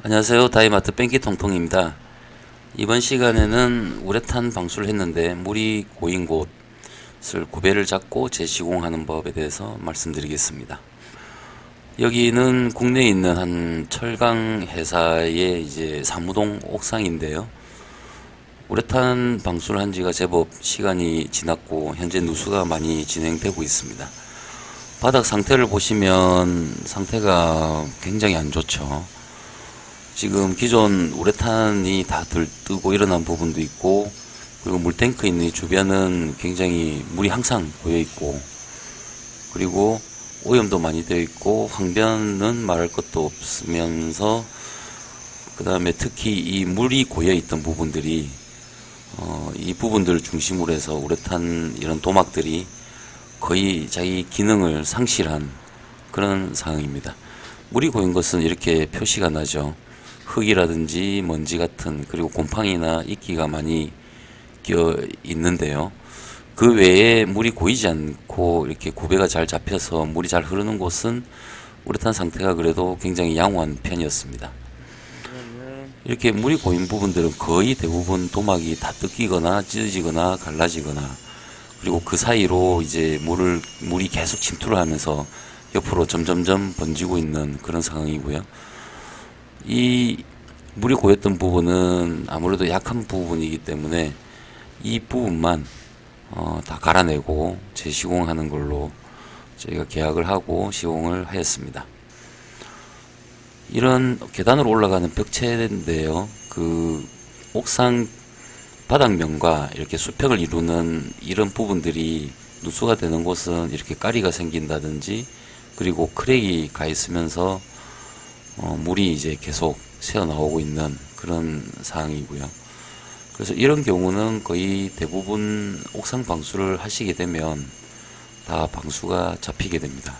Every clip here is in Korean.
안녕하세요. 다이마트 뺑기 통통입니다. 이번 시간에는 우레탄 방수를 했는데 물이 고인 곳을 구배를 잡고 재시공하는 법에 대해서 말씀드리겠습니다. 여기는 국내에 있는 한 철강 회사의 이제 사무동 옥상인데요. 우레탄 방수를 한 지가 제법 시간이 지났고 현재 누수가 많이 진행되고 있습니다. 바닥 상태를 보시면 상태가 굉장히 안 좋죠. 지금 기존 우레탄이 다 들뜨고 일어난 부분도 있고, 그리고 물탱크 있는 주변은 굉장히 물이 항상 고여 있고, 그리고 오염도 많이 되어 있고, 황변은 말할 것도 없으면서, 그 다음에 특히 이 물이 고여 있던 부분들이 이 부분들을 중심으로 해서 우레탄 이런 도막들이 거의 자기 기능을 상실한 그런 상황입니다. 물이 고인 것은 이렇게 표시가 나죠. 흙이라든지 먼지 같은, 그리고 곰팡이나 이끼가 많이 끼어 있는데요. 그 외에 물이 고이지 않고 이렇게 구배가 잘 잡혀서 물이 잘 흐르는 곳은 우레탄 상태가 그래도 굉장히 양호한 편이었습니다. 이렇게 물이 고인 부분들은 거의 대부분 도막이 다 뜯기거나 찢어지거나 갈라지거나, 그리고 그 사이로 이제 물이 계속 침투를 하면서 옆으로 점점점 번지고 있는 그런 상황이고요. 이 물이 고였던 부분은 아무래도 약한 부분이기 때문에 이 부분만 다 갈아내고 재시공하는 걸로 저희가 계약을 하고 시공을 하였습니다. 이런 계단으로 올라가는 벽체인데요. 그 옥상 바닥면과 이렇게 수평을 이루는 이런 부분들이 누수가 되는 곳은 이렇게 가리가 생긴다든지, 그리고 크랙이 가 있으면서 물이 이제 계속 새어 나오고 있는 그런 상황이고요. 그래서 이런 경우는 거의 대부분 옥상 방수를 하시게 되면 다 방수가 잡히게 됩니다.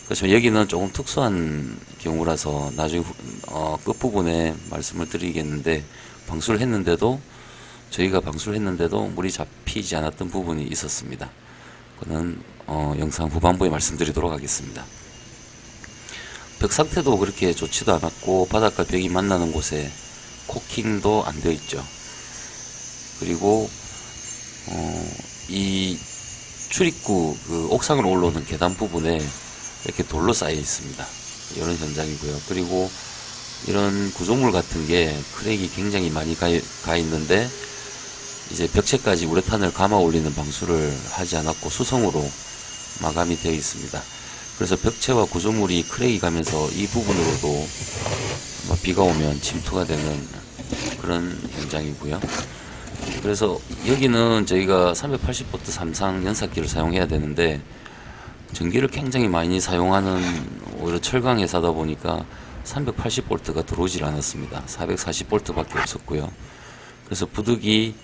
그래서 여기는 조금 특수한 경우라서 나중에 끝부분에 말씀을 드리겠는데, 저희가 방수를 했는데도 물이 잡히지 않았던 부분이 있었습니다. 그거는 영상 후반부에 말씀드리도록 하겠습니다. 벽 상태도 그렇게 좋지도 않았고, 바닥과 벽이 만나는 곳에 코킹도 안 되어 있죠. 그리고 이 출입구 그 옥상으로 올라오는 계단 부분에 이렇게 돌로 쌓여 있습니다. 이런 현장이고요. 그리고 이런 구조물 같은 게 크랙이 굉장히 많이 가 있는데, 이제 벽체까지 우레탄을 감아 올리는 방수를 하지 않았고 수성으로 마감이 되어 있습니다. 그래서 벽체와 구조물이 크랙이 가면서 이 부분으로도 비가 오면 침투가 되는 그런 현장이고요. 그래서 여기는 저희가 380V 삼상 연사기를 사용해야 되는데, 전기를 굉장히 많이 사용하는 오히려 철강 회사다 보니까 380V가 들어오질 않았습니다. 440V 밖에 없었고요. 그래서 부득이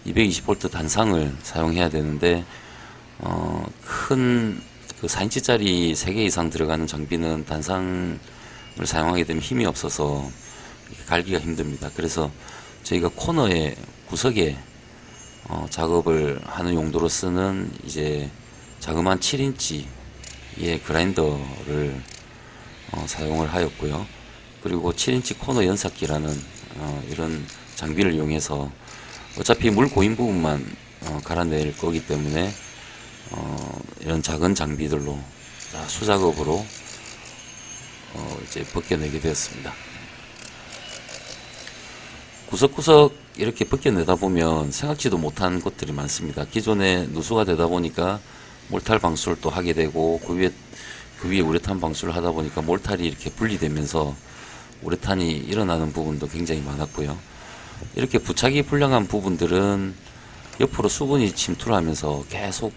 220V 단상을 사용해야 되는데, 큰 그 4인치짜리 3개 이상 들어가는 장비는 단상을 사용하게 되면 힘이 없어서 갈기가 힘듭니다. 그래서 저희가 코너에 구석에 작업을 하는 용도로 쓰는 이제 자그마한 7인치의 그라인더를 사용을 하였고요. 그리고 7인치 코너 연삭기라는 이런 장비를 이용해서 어차피 물 고인 부분만 갈아낼 거기 때문에 이런 작은 장비들로 수작업으로 이제 벗겨내게 되었습니다. 구석구석 이렇게 벗겨내다 보면 생각지도 못한 것들이 많습니다. 기존에 누수가 되다 보니까 몰탈 방수를 또 하게 되고, 그 위에 우레탄 방수를 하다 보니까 몰탈이 이렇게 분리되면서 우레탄이 일어나는 부분도 굉장히 많았고요. 이렇게 부착이 불량한 부분들은 옆으로 수분이 침투를 하면서 계속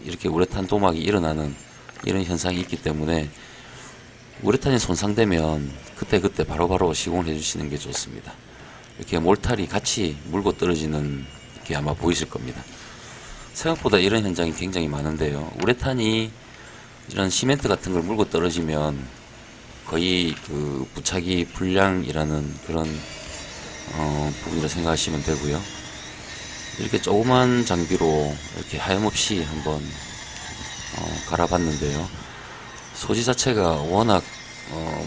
이렇게 우레탄 도막이 일어나는 이런 현상이 있기 때문에 우레탄이 손상되면 그때그때 바로바로 시공을 해주시는 게 좋습니다. 이렇게 몰탈이 같이 물고 떨어지는 게 아마 보이실 겁니다. 생각보다 이런 현장이 굉장히 많은데요. 우레탄이 이런 시멘트 같은 걸 물고 떨어지면 거의 그 부착이 불량이라는 그런 부분이라 생각하시면 되고요. 이렇게 조그만 장비로 이렇게 하염없이 한번 갈아봤는데요. 소지 자체가 워낙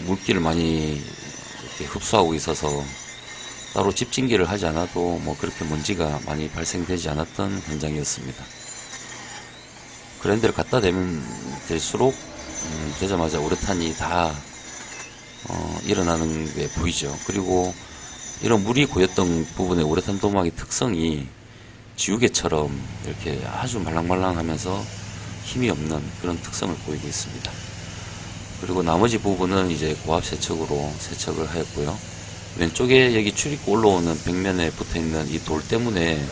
물기를 많이 이렇게 흡수하고 있어서 따로 집진기를 하지 않아도 뭐 그렇게 먼지가 많이 발생되지 않았던 현장이었습니다. 그랜드를 갖다 대면 될수록 되자마자 우레탄이 다 일어나는 게 보이죠. 그리고 이런 물이 고였던 부분의 우레탄 도막의 특성이 지우개처럼 이렇게 아주 말랑말랑하면서 힘이 없는 그런 특성을 보이고 있습니다. 그리고 나머지 부분은 이제 고압 세척으로 세척을 하였고요. 왼쪽에 여기 출입구 올라오는 벽면에 붙어있는 이 돌 때문에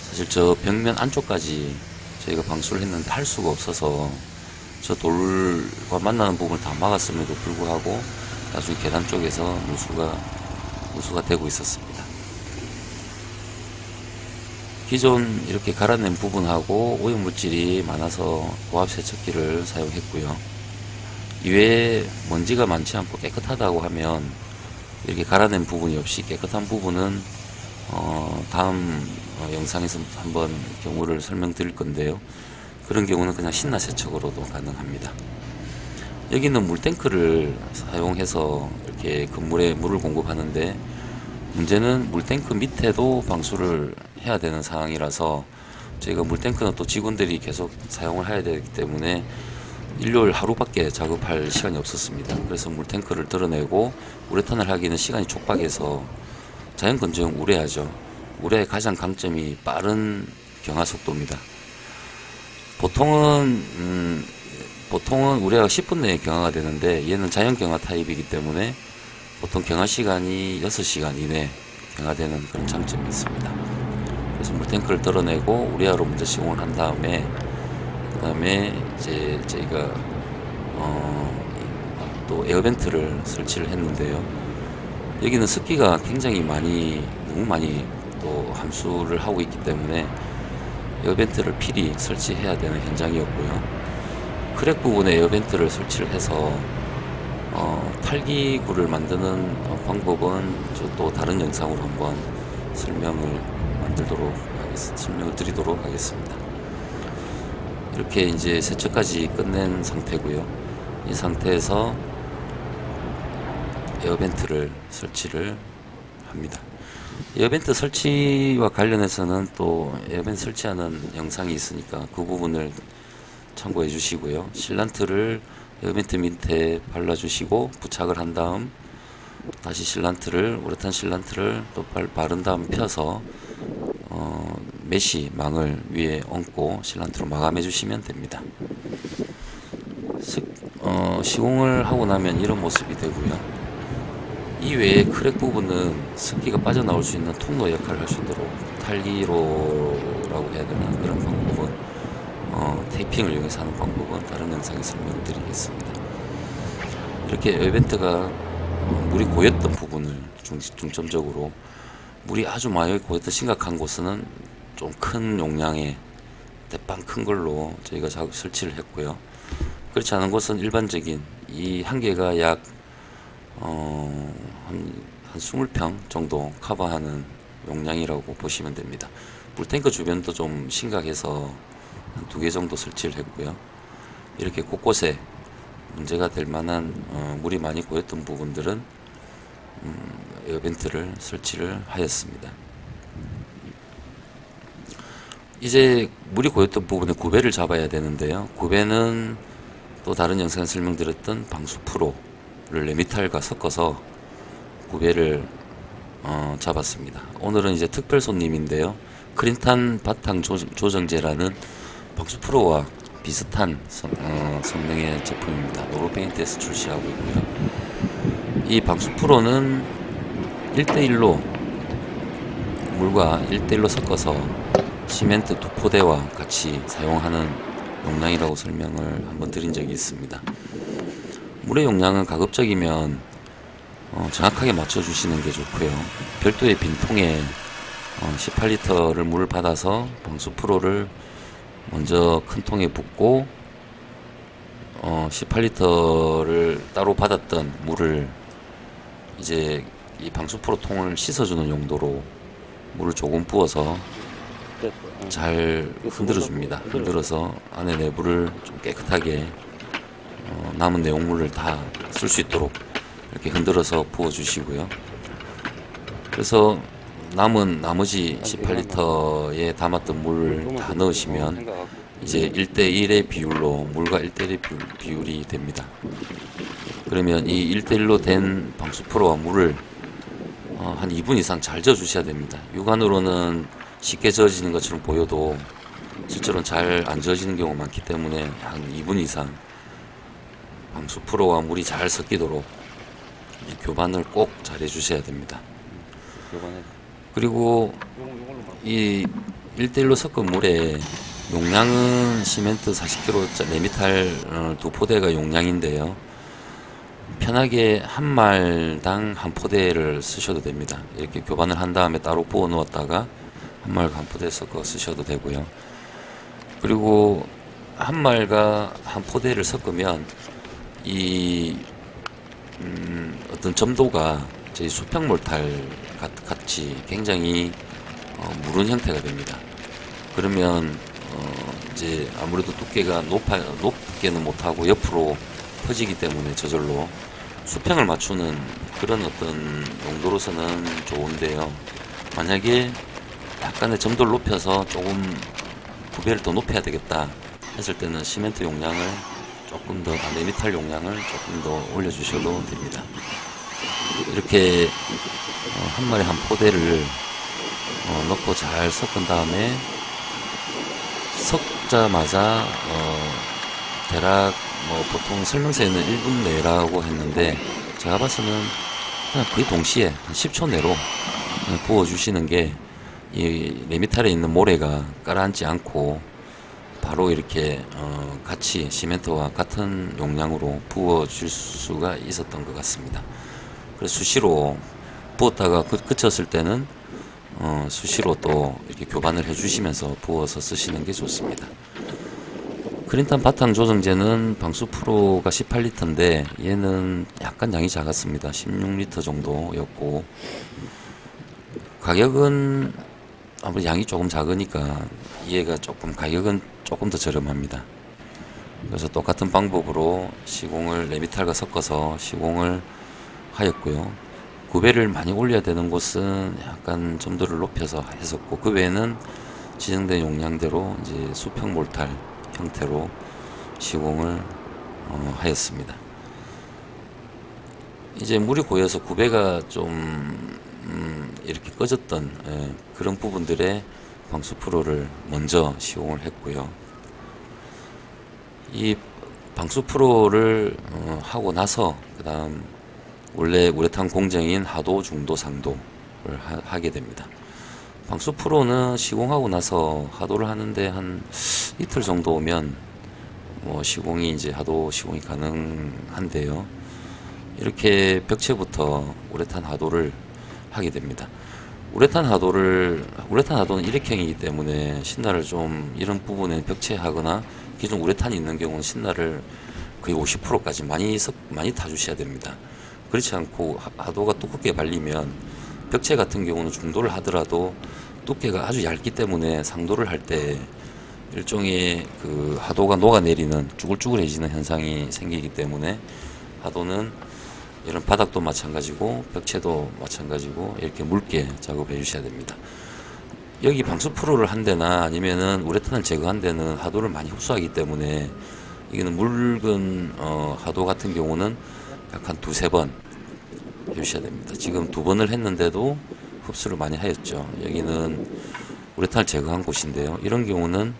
사실 저 벽면 안쪽까지 저희가 방수를 했는데 할 수가 없어서 저 돌과 만나는 부분을 다 막았음에도 불구하고 나중에 계단 쪽에서 누수가 되고 있었습니다. 기존 이렇게 갈아낸 부분하고 오염물질이 많아서 고압 세척기를 사용했고요. 이외에 먼지가 많지 않고 깨끗하다고 하면 이렇게 갈아낸 부분이 없이 깨끗한 부분은 다음 영상에서 한번 경우를 설명드릴 건데요. 그런 경우는 그냥 신나 세척으로도 가능합니다. 여기는 물탱크를 사용해서 이렇게 건물에 물을 공급하는데, 문제는 물탱크 밑에도 방수를 해야 되는 상황이라서 저희가 물탱크는 또 직원들이 계속 사용을 해야 되기 때문에 일요일 하루밖에 작업할 시간이 없었습니다. 그래서 물탱크를 드러내고 우레탄을 하기는 시간이 촉박해서 자연건조용 우레하죠. 우레의 가장 강점이 빠른 경화 속도입니다. 보통은 우레가 10분 내에 경화가 되는데 얘는 자연 경화 타입이기 때문에 보통 경화 시간이 6시간 이내 경화되는 그런 장점이 있습니다. 그래서 물탱크를 드러내고 우레하로 먼저 시공을 한 다음에 그 다음에 이제 저희가 또 에어벤트를 설치를 했는데요. 여기는 습기가 굉장히 너무 많이 또 함수를 하고 있기 때문에 에어벤트를 필히 설치해야 되는 현장이었고요. 크랙 부분에 에어벤트를 설치를 해서 탈기구를 만드는 방법은 또 다른 영상으로 한번 설명을 드리도록 하겠습니다. 이렇게 이제 세척까지 끝낸 상태고요. 이 상태에서 에어벤트를 설치를 합니다. 에어벤트 설치와 관련해서는 또 에어벤트 설치하는 영상이 있으니까 그 부분을 참고해 주시고요. 실란트를 에어벤트 밑에 발라주시고 부착을 한 다음 다시 우레탄 실란트를 또 바른 다음 펴서 메쉬 망을 위에 얹고 실란트로 마감해 주시면 됩니다. 시공을 하고 나면 이런 모습이 되고요. 이외에 크랙 부분은 습기가 빠져나올 수 있는 통로 역할을 할 수 있도록 탈기로라고 해야 되나, 그런 방법은 테이핑을 이용해서 하는 방법은 다른 영상에 설명을 드리겠습니다. 이렇게 에어벤트가 물이 고였던 부분을 중점적으로, 물이 아주 많이 고였던 심각한 곳은 좀 큰 용량의 대빵 큰 걸로 저희가 설치를 했고요. 그렇지 않은 곳은 일반적인 이 한 개가 약 한 20평 정도 커버하는 용량이라고 보시면 됩니다. 물탱크 주변도 좀 심각해서 한 2개 정도 설치를 했고요. 이렇게 곳곳에 문제가 될 만한 물이 많이 고였던 부분들은 에어벤트를 설치를 하였습니다. 이제 물이 고였던 부분에 구배를 잡아야 되는데요. 구배는 또 다른 영상에 설명드렸던 방수 프로를 레미탈과 섞어서 구배를 잡았습니다. 오늘은 이제 특별 손님인데요. 크린탄 바탕 조정제라는 방수 프로와 비슷한 성능의 제품입니다. 노로페인트에서 출시하고 있고요. 이 방수 프로는 1대1로 물과 1대1로 섞어서 시멘트 2포대와 같이 사용하는 용량이라고 설명을 한번 드린 적이 있습니다. 물의 용량은 가급적이면 정확하게 맞춰주시는 게 좋고요. 별도의 빈 통에 18리터를 물을 받아서 방수 프로를 먼저 큰 통에 붓고 18리터를 따로 받았던 물을 이제 이 방수 프로 통을 씻어주는 용도로 물을 조금 부어서 잘 흔들어 줍니다. 흔들어서 안에 내부를 좀 깨끗하게 남은 내용물을 다 쓸 수 있도록 이렇게 흔들어서 부어 주시고요. 그래서 남은 나머지 18리터에 담았던 물 다 넣으시면 이제 1대1의 비율로 물과 1대1의 비율이 됩니다. 그러면 이 1대1로 된 방수 프로와 물을 한 2분 이상 잘 저어 주셔야 됩니다. 육안으로는 쉽게 저어지는 것처럼 보여도 실제로는 잘 안 저어지는 경우가 많기 때문에 한 2분 이상 방수 프로와 물이 잘 섞이도록 교반을 꼭 잘 해주셔야 됩니다. 그리고 이 1대1로 섞은 물에 용량은 시멘트 40kg 레미탈 두 포대가 용량인데요. 편하게 한 말당 한 포대를 쓰셔도 됩니다. 이렇게 교반을 한 다음에 따로 부어 놓았다가 한 말과 한 포대 섞어 쓰셔도 되고요. 그리고 한 말과 한 포대를 섞으면 이 어떤 점도가 저희 수평 몰탈 같이 굉장히 무른 형태가 됩니다. 그러면 이제 아무래도 두께가 높게는 못하고 옆으로 퍼지기 때문에 저절로 수평을 맞추는 그런 어떤 용도로서는 좋은데요. 만약에 약간의 점도를 높여서 조금 구배를 더 높여야 되겠다 했을 때는 시멘트 용량을 조금 더, 레미탈 용량을 조금 더 올려주셔도 됩니다. 이렇게 한 마리 한 포대를 넣고 잘 섞은 다음에 섞자마자 대략 보통 설명서에는 1분 내라고 했는데 제가 봐서는 그냥 거의 동시에 한 10초 내로 부어 주시는 게 이 레미탈에 있는 모래가 가라앉지 않고 바로 이렇게 같이 시멘트와 같은 용량으로 부어 줄 수가 있었던 것 같습니다. 그래서 수시로 부었다가 그쳤을 때는 수시로 또 이렇게 교반을 해주시면서 부어서 쓰시는 게 좋습니다. 그린탄 바탕 조정제는 방수 프로가 18리터인데 얘는 약간 양이 작았습니다. 16리터 정도였고 가격은 아무래도 양이 조금 작으니까 얘가 가격은 조금 더 저렴합니다. 그래서 똑같은 방법으로 시공을 레미탈과 섞어서 시공을 하였고요. 구배를 많이 올려야 되는 곳은 약간 점도를 높여서 했었고 그 외에는 지정된 용량대로 이제 수평 몰탈 형태로 시공을 하였습니다. 이제 물이 고여서 구배가 좀 이렇게 꺼졌던 그런 부분들의 방수 프로를 먼저 시공을 했고요. 이 방수 프로를 하고 나서 그 다음 원래 우레탄 공정인 하도, 중도, 상도를 하게 됩니다. 방수 프로는 시공하고 나서 하도를 하는데 한 이틀 정도 오면 시공이 이제 하도 시공이 가능한데요. 이렇게 벽체부터 우레탄 하도를 하게 됩니다. 우레탄 하도는 일회형이기 때문에 신나를 좀 이런 부분에 벽체하거나 기존 우레탄이 있는 경우는 신나를 거의 50%까지 많이 타주셔야 됩니다. 그렇지 않고 하도가 두껍게 발리면 벽체 같은 경우는 중도를 하더라도 두께가 아주 얇기 때문에 상도를 할 때 일종의 그 하도가 녹아내리는 쭈글쭈글해지는 현상이 생기기 때문에 하도는 이런 바닥도 마찬가지고 벽체도 마찬가지고 이렇게 묽게 작업해 주셔야 됩니다. 여기 방수 프로를 한 데나 아니면은 우레탄을 제거한 데는 하도를 많이 흡수하기 때문에 이거는 묽은 하도 같은 경우는 약 한 두세 번 해주셔야 됩니다. 지금 2번을 했는데도 흡수를 많이 하였죠. 여기는 우레탄을 제거한 곳인데요. 이런 경우는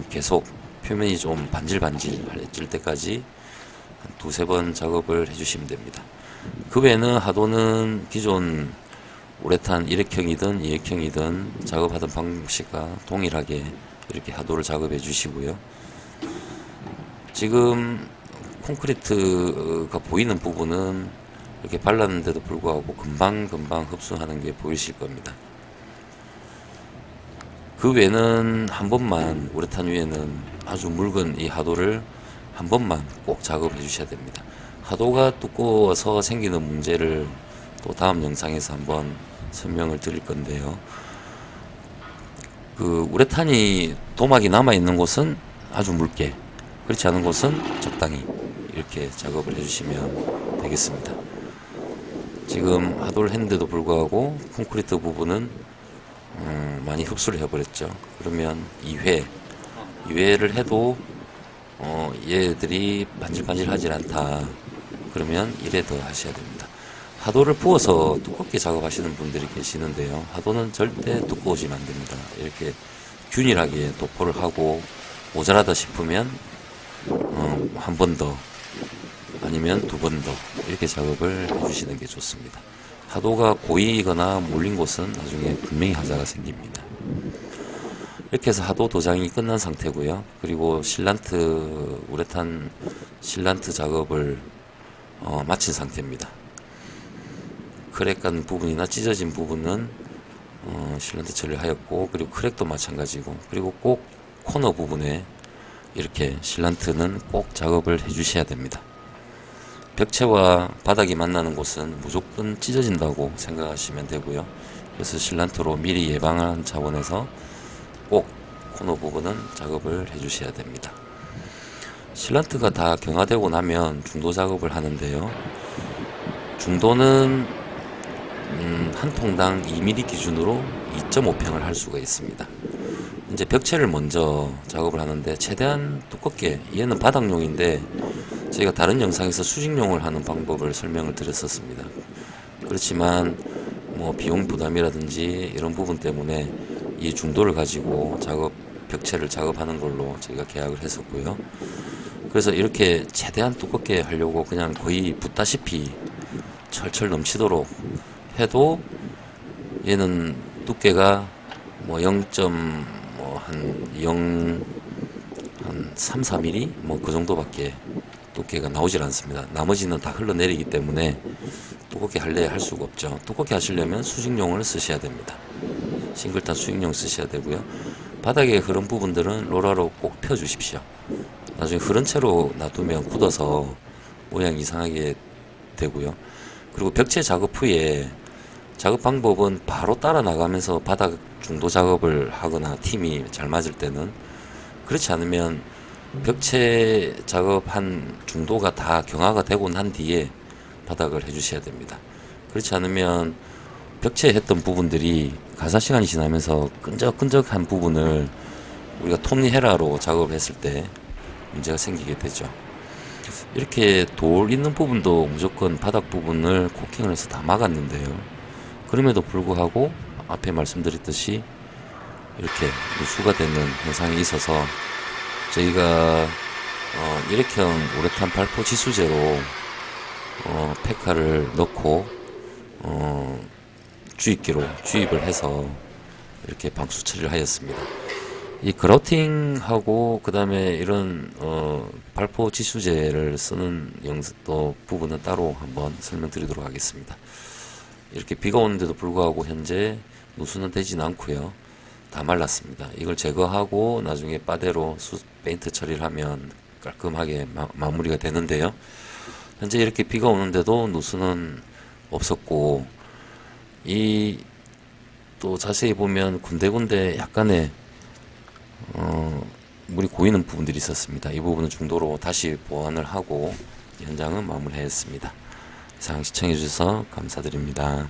계속 표면이 좀 반질반질해질 때까지 한 두세 번 작업을 해주시면 됩니다. 그 외에는 하도는 기존 우레탄 1회형이든 2회형이든 작업하던 방식과 동일하게 이렇게 하도를 작업해 주시고요. 지금 콘크리트가 보이는 부분은 이렇게 발랐는데도 불구하고 금방 흡수하는 게 보이실 겁니다. 그 외에는 한 번만 우레탄 위에는 아주 묽은 이 하도를 한 번만 꼭 작업해 주셔야 됩니다. 하도가 두꺼워서 생기는 문제를 또 다음 영상에서 한번 설명을 드릴 건데요. 그 우레탄이 도막이 남아 있는 곳은 아주 묽게, 그렇지 않은 곳은 적당히 이렇게 작업을 해주시면 되겠습니다. 지금 하도를 했는데도 불구하고 콘크리트 부분은 많이 흡수를 해버렸죠. 그러면 2회를 해도 얘들이 반질반질하지 않다. 그러면 1회 더 하셔야 됩니다. 하도를 부어서 두껍게 작업하시는 분들이 계시는데요. 하도는 절대 두꺼워지면 안 됩니다. 이렇게 균일하게 도포를 하고 모자라다 싶으면 한 번 더 아니면 2번 더 이렇게 작업을 해주시는 게 좋습니다. 하도가 고이거나 몰린 곳은 나중에 분명히 하자가 생깁니다. 이렇게 해서 하도 도장이 끝난 상태고요. 그리고 우레탄 실란트 작업을 마친 상태입니다. 크랙간 부분이나 찢어진 부분은 실란트 처리를 하였고, 그리고 크랙도 마찬가지고, 그리고 꼭 코너 부분에 이렇게 실란트는 꼭 작업을 해주셔야 됩니다. 벽체와 바닥이 만나는 곳은 무조건 찢어진다고 생각하시면 되고요. 그래서 실란트로 미리 예방한 차원에서 꼭 코너 부분은 작업을 해주셔야 됩니다. 실란트가 다 경화되고 나면 중도 작업을 하는데요. 중도는 한 통당 2mm 기준으로 2.5평을 할 수가 있습니다. 이제 벽체를 먼저 작업을 하는데 최대한 두껍게, 얘는 바닥용인데 저희가 다른 영상에서 수직용을 하는 방법을 설명을 드렸었습니다. 그렇지만 뭐 비용 부담이라든지 이런 부분 때문에 이 중도를 가지고 벽체를 작업하는 걸로 저희가 계약을 했었고요. 그래서 이렇게 최대한 두껍게 하려고 그냥 거의 붓다시피 철철 넘치도록 해도 얘는 두께가 뭐 3, 4mm 뭐 그 정도밖에 두께가 나오질 않습니다. 나머지는 다 흘러내리기 때문에 두껍게 할 수가 없죠. 두껍게 하시려면 수직용을 쓰셔야 됩니다. 싱글탄 수직용 쓰셔야 되고요. 바닥에 흐른 부분들은 로라로 꼭 펴주십시오. 나중에 흐른 채로 놔두면 굳어서 모양이 이상하게 되고요. 그리고 벽체 작업 후에 작업 방법은 바로 따라 나가면서 바닥 중도 작업을 하거나 팀이 잘 맞을 때는, 그렇지 않으면 벽체 작업한 중도가 다 경화가 되고 난 뒤에 바닥을 해주셔야 됩니다. 그렇지 않으면 벽체 했던 부분들이 가사 시간이 지나면서 끈적끈적한 부분을 우리가 톱니헤라로 작업했을 때 문제가 생기게 되죠. 이렇게 돌 있는 부분도 무조건 바닥 부분을 코킹을 해서 다 막았는데요. 그럼에도 불구하고 앞에 말씀드렸듯이 이렇게 누수가 되는 현상이 있어서 저희가 일회형 우레탄 발포 지수제로 페카를 넣고 주입기로 주입을 해서 이렇게 방수 처리를 하였습니다. 이 그라우팅하고 그 다음에 이런 발포 지수제를 쓰는 또 부분은 따로 한번 설명드리도록 하겠습니다. 이렇게 비가 오는데도 불구하고 현재 누수는 되진 않고요. 다 말랐습니다. 이걸 제거하고 나중에 바데로 페인트 처리를 하면 깔끔하게 마무리가 되는데요. 현재 이렇게 비가 오는데도 누수는 없었고, 또 자세히 보면 군데군데 약간의 물이 고이는 부분들이 있었습니다. 이 부분은 중도로 다시 보완을 하고 현장은 마무리했습니다. 이상 시청해 주셔서 감사드립니다.